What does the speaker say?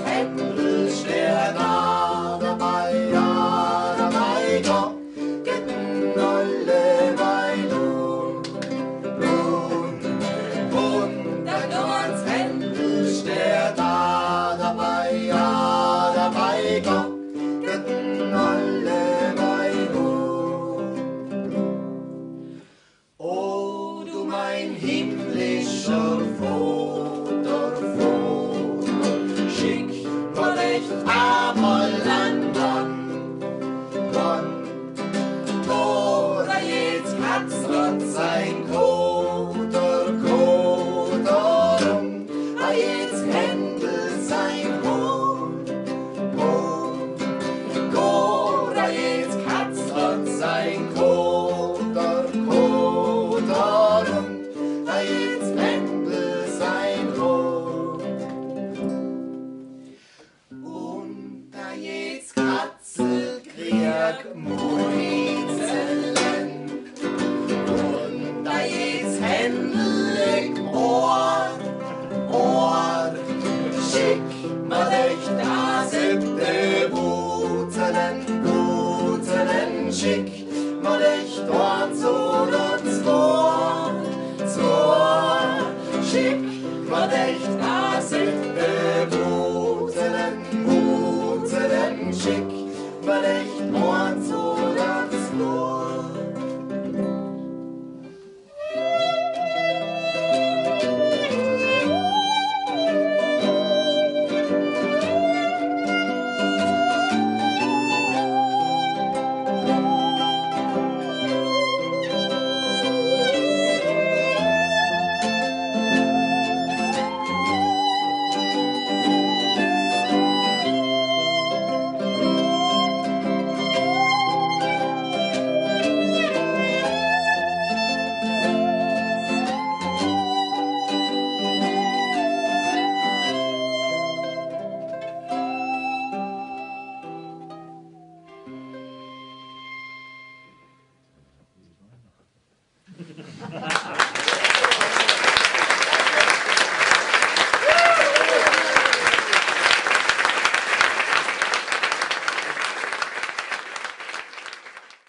Händel steht da dabei, ja dabei, doch getten alle Weilung. Und der Thomas Händel steht da dabei, ja dabei, doch getten alle Weilung. O du mein himmlischer Vater, schick mir echt einmal London, wo da jetzt Katzler sein Koter, da jetzt Händel sein Hund, da jetzt Katzler sein Koter, da jetzt Händel sein Hund. Und da jetzt Katzel krieg Muizellen und da jetzt Händel Ohr, schick mir echt da siebte Wutelen, schick